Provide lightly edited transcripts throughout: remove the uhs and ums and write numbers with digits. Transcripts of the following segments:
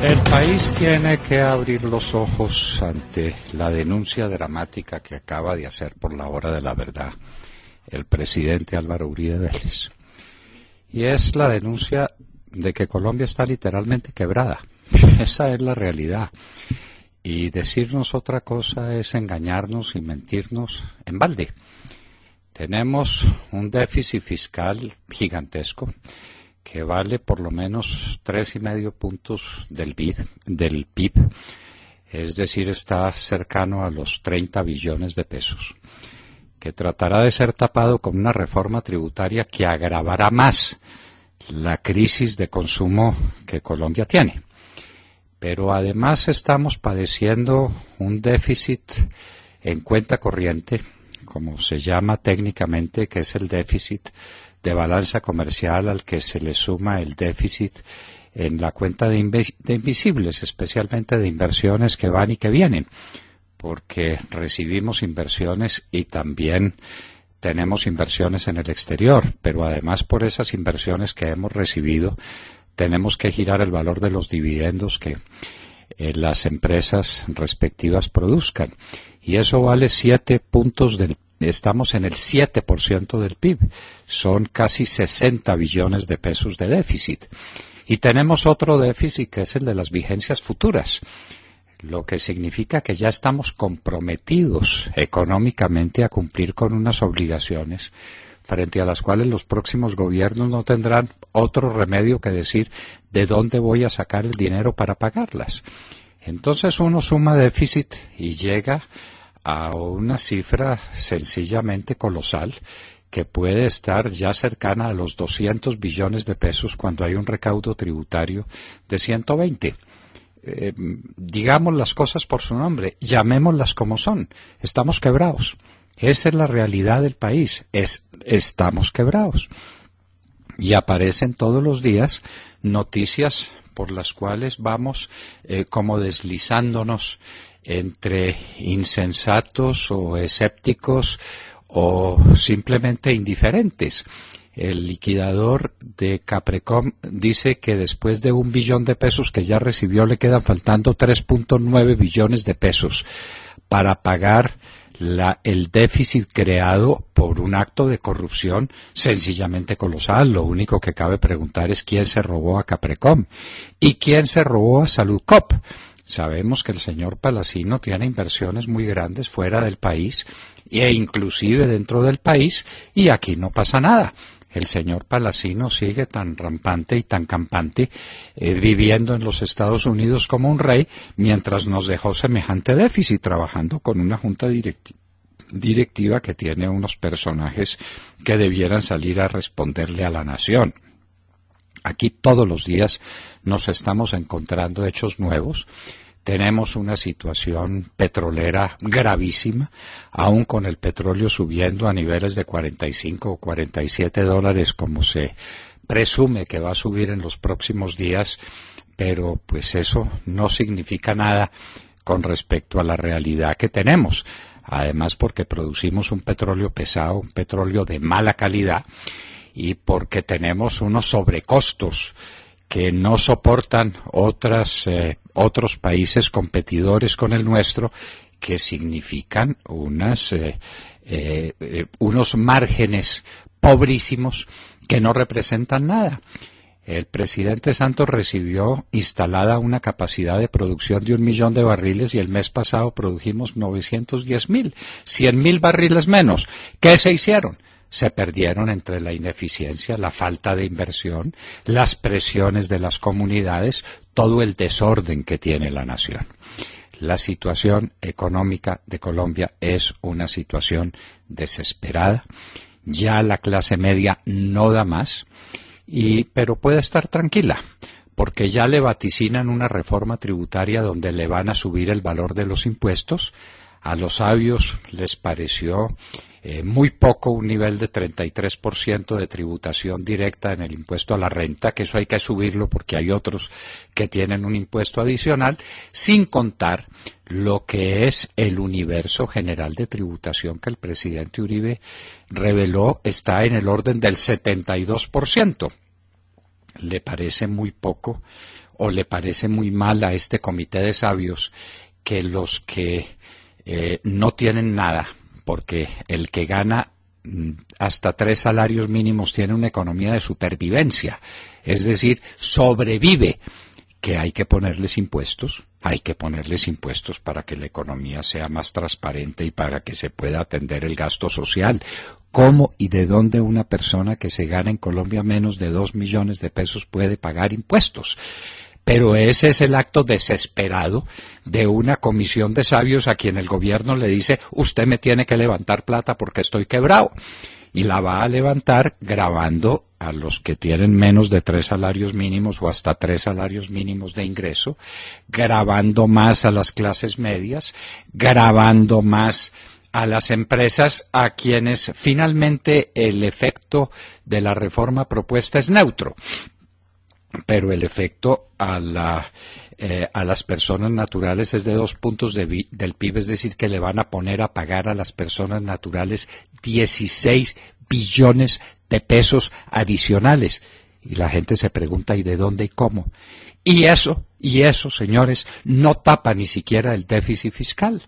El país tiene que abrir los ojos ante la denuncia dramática que acaba de hacer por la hora de la verdad el presidente Álvaro Uribe Vélez. Y es la denuncia de que Colombia está literalmente quebrada. Esa es la realidad. Y decirnos otra cosa es engañarnos y mentirnos en balde. Tenemos un déficit fiscal gigantesco que vale por lo menos 3,5 puntos del PIB, es decir, está cercano a los 30 billones de pesos, que tratará de ser tapado con una reforma tributaria que agravará más la crisis de consumo que Colombia tiene. Pero además estamos padeciendo un déficit en cuenta corriente, como se llama técnicamente, que es el déficit de balanza comercial al que se le suma el déficit en la cuenta de invisibles, especialmente de inversiones que van y que vienen, porque recibimos inversiones y también tenemos inversiones en el exterior, pero además por esas inversiones que hemos recibido tenemos que girar el valor de los dividendos que las empresas respectivas produzcan, y eso vale 7 puntos estamos en el 7% del PIB, son casi 60 billones de pesos de déficit. Y tenemos otro déficit que es el de las vigencias futuras, lo que significa que ya estamos comprometidos económicamente a cumplir con unas obligaciones frente a las cuales los próximos gobiernos no tendrán otro remedio que decir de dónde voy a sacar el dinero para pagarlas. Entonces uno suma déficit y llega a una cifra sencillamente colosal que puede estar ya cercana a los 200 billones de pesos cuando hay un recaudo tributario de 120. Digamos las cosas por su nombre, llamémoslas como son, estamos quebrados. Esa es la realidad del país, estamos quebrados. Y aparecen todos los días noticias por las cuales vamos como deslizándonos entre insensatos o escépticos o simplemente indiferentes. El liquidador de Caprecom dice que después de 1 billón de pesos que ya recibió le quedan faltando 3,9 billones de pesos para pagar el déficit creado por un acto de corrupción sencillamente colosal. Lo único que cabe preguntar es quién se robó a Caprecom y quién se robó a Saludcop. Sabemos que el señor Palacino tiene inversiones muy grandes fuera del país e inclusive dentro del país, y aquí no pasa nada. El señor Palacino sigue tan rampante y tan campante viviendo en los Estados Unidos como un rey, mientras nos dejó semejante déficit trabajando con una junta directiva que tiene unos personajes que debieran salir a responderle a la nación. Aquí todos los días nos estamos encontrando hechos nuevos. Tenemos una situación petrolera gravísima, aún con el petróleo subiendo a niveles de 45 o 47 dólares, como se presume que va a subir en los próximos días, pero pues eso no significa nada con respecto a la realidad que tenemos. Además, porque producimos un petróleo pesado, un petróleo de mala calidad, y porque tenemos unos sobrecostos que no soportan otros países competidores con el nuestro, que significan unos márgenes pobrísimos que no representan nada. El presidente Santos recibió instalada una capacidad de producción de 1 millón de barriles y el mes pasado produjimos 910,000, 100,000 barriles menos. ¿Qué se hicieron? Se perdieron entre la ineficiencia, la falta de inversión, las presiones de las comunidades, todo el desorden que tiene la nación. La situación económica de Colombia es una situación desesperada. Ya la clase media no da más, pero puede estar tranquila, porque ya le vaticinan una reforma tributaria donde le van a subir el valor de los impuestos. A los sabios les pareció muy poco un nivel de 33% de tributación directa en el impuesto a la renta, que eso hay que subirlo porque hay otros que tienen un impuesto adicional, sin contar lo que es el universo general de tributación que el presidente Uribe reveló está en el orden del 72%. ¿Le parece muy poco o le parece muy mal a este comité de sabios que los que no tienen nada, porque el que gana hasta 3 salarios mínimos tiene una economía de supervivencia, es decir, sobrevive, que hay que ponerles impuestos para que la economía sea más transparente y para que se pueda atender el gasto social. ¿Cómo y de dónde una persona que se gana en Colombia menos de 2 millones de pesos puede pagar impuestos? Pero ese es el acto desesperado de una comisión de sabios a quien el gobierno le dice: usted me tiene que levantar plata porque estoy quebrado. Y la va a levantar grabando a los que tienen menos de 3 salarios mínimos o hasta 3 salarios mínimos de ingreso, grabando más a las clases medias, grabando más a las empresas, a quienes finalmente el efecto de la reforma propuesta es neutro. Pero el efecto a las personas naturales es de 2 puntos del PIB, es decir, que le van a poner a pagar a las personas naturales 16 billones de pesos adicionales. Y la gente se pregunta: ¿y de dónde y cómo? Y eso, señores, no tapa ni siquiera el déficit fiscal.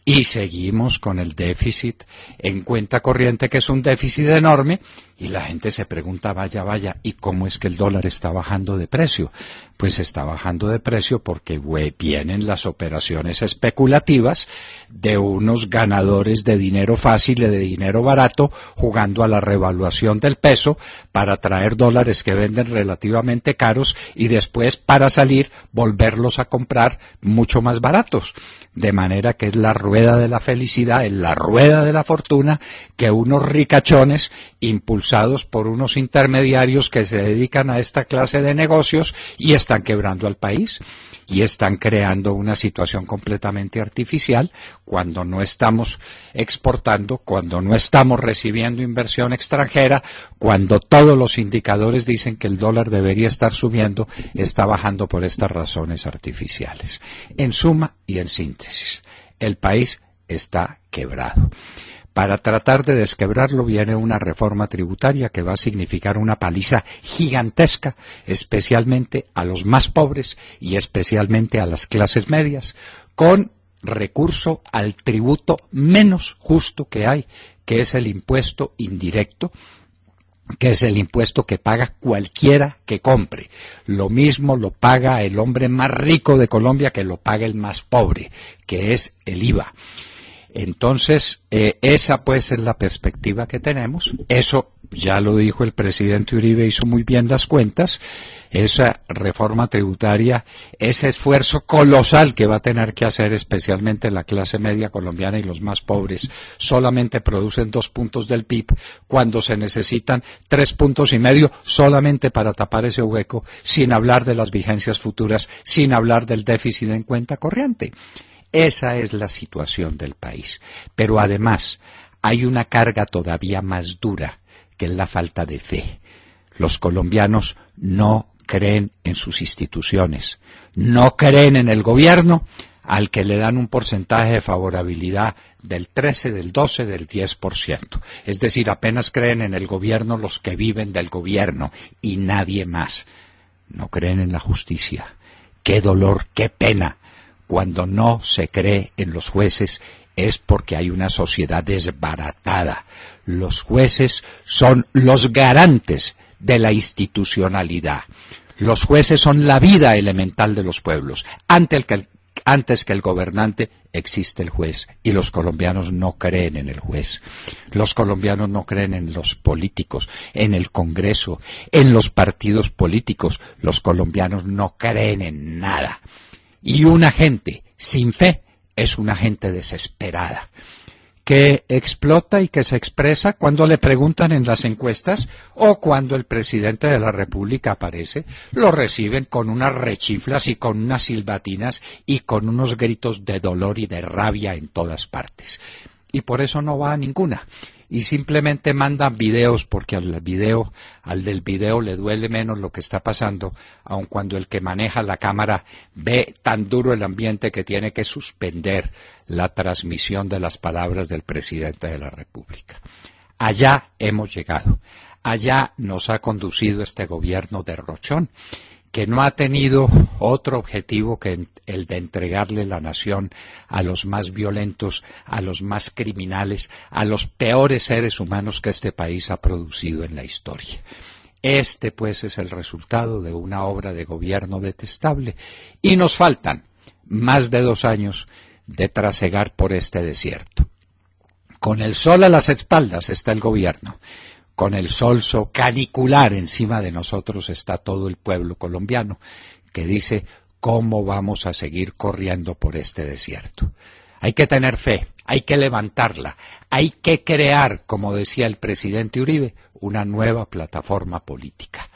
Y seguimos con el déficit en cuenta corriente, que es un déficit enorme, y la gente se pregunta: vaya, ¿y cómo es que el dólar está bajando de precio? Pues está bajando de precio porque vienen las operaciones especulativas de unos ganadores de dinero fácil y de dinero barato, jugando a la revaluación del peso para traer dólares que venden relativamente caros y después, para salir, volverlos a comprar mucho más baratos. De manera que es la rueda de la felicidad, es la rueda de la fortuna, que unos ricachones, impulsados por unos intermediarios que se dedican a esta clase de negocios, y están quebrando al país, y están creando una situación completamente artificial, cuando no estamos exportando, cuando no estamos recibiendo inversión extranjera, cuando todos los indicadores dicen que el dólar debería estar subiendo, está bajando por estas razones artificiales. En suma y en síntesis, el país está quebrado. Para tratar de desquebrarlo viene una reforma tributaria que va a significar una paliza gigantesca, especialmente a los más pobres y especialmente a las clases medias, con recurso al tributo menos justo que hay, que es el impuesto indirecto, que es el impuesto que paga cualquiera que compre. Lo mismo lo paga el hombre más rico de Colombia que lo paga el más pobre, que es el IVA. Entonces, esa puede ser la perspectiva que tenemos. Eso ya lo dijo el presidente Uribe, hizo muy bien las cuentas. Esa reforma tributaria, ese esfuerzo colosal que va a tener que hacer especialmente la clase media colombiana y los más pobres, solamente producen 2 puntos del PIB, cuando se necesitan 3,5 puntos solamente para tapar ese hueco, sin hablar de las vigencias futuras, sin hablar del déficit en cuenta corriente. Esa es la situación del país. Pero además hay una carga todavía más dura, que es la falta de fe. Los colombianos no creen en sus instituciones, no creen en el gobierno, al que le dan un porcentaje de favorabilidad del 13, del 12, del 10%. Es decir, apenas creen en el gobierno los que viven del gobierno y nadie más. No creen en la justicia. Qué dolor, qué pena. Cuando no se cree en los jueces es porque hay una sociedad desbaratada. Los jueces son los garantes de la institucionalidad. Los jueces son la vida elemental de los pueblos. Antes que el gobernante existe el juez, y los colombianos no creen en el juez. Los colombianos no creen en los políticos, en el Congreso, en los partidos políticos. Los colombianos no creen en nada. Y una gente sin fe es una gente desesperada, que explota y que se expresa cuando le preguntan en las encuestas, o cuando el presidente de la República aparece, lo reciben con unas rechiflas y con unas silbatinas y con unos gritos de dolor y de rabia en todas partes. Y por eso no va a ninguna. Y simplemente mandan videos, porque al del video le duele menos lo que está pasando, aun cuando el que maneja la cámara ve tan duro el ambiente que tiene que suspender la transmisión de las palabras del presidente de la República. Allá hemos llegado. Allá nos ha conducido este gobierno derrochón, que no ha tenido otro objetivo que el de entregarle la nación a los más violentos, a los más criminales, a los peores seres humanos que este país ha producido en la historia. Este, pues, es el resultado de una obra de gobierno detestable, y nos faltan más de 2 años de trasegar por este desierto. Con el sol a las espaldas está el gobierno. Con el sol canicular encima de nosotros está todo el pueblo colombiano, que dice: ¿cómo vamos a seguir corriendo por este desierto? Hay que tener fe, hay que levantarla, hay que crear, como decía el presidente Uribe, una nueva plataforma política,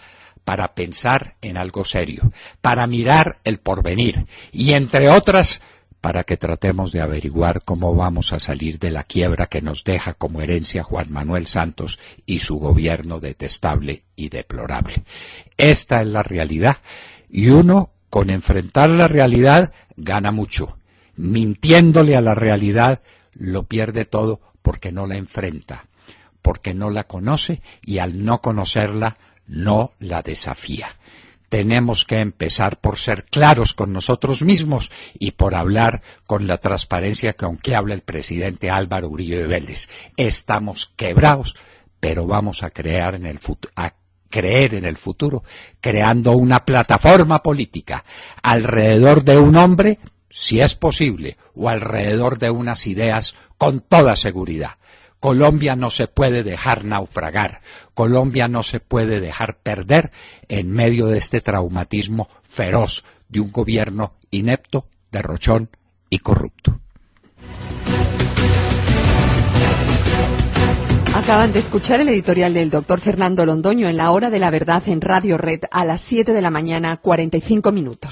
para pensar en algo serio, para mirar el porvenir y, entre otras, para que tratemos de averiguar cómo vamos a salir de la quiebra que nos deja como herencia Juan Manuel Santos y su gobierno detestable y deplorable. Esta es la realidad, y uno, con enfrentar la realidad, gana mucho. Mintiéndole a la realidad, lo pierde todo, porque no la enfrenta, porque no la conoce, y al no conocerla, no la desafía. Tenemos que empezar por ser claros con nosotros mismos y por hablar con la transparencia con que habla el presidente Álvaro Uribe Vélez. Estamos quebrados, pero vamos a creer en el futuro, creando una plataforma política alrededor de un hombre, si es posible, o alrededor de unas ideas, con toda seguridad. Colombia no se puede dejar naufragar, Colombia no se puede dejar perder en medio de este traumatismo feroz de un gobierno inepto, derrochón y corrupto. Acaban de escuchar el editorial del doctor Fernando Londoño en La Hora de la Verdad en Radio Red a las 7 de la mañana, 45 minutos.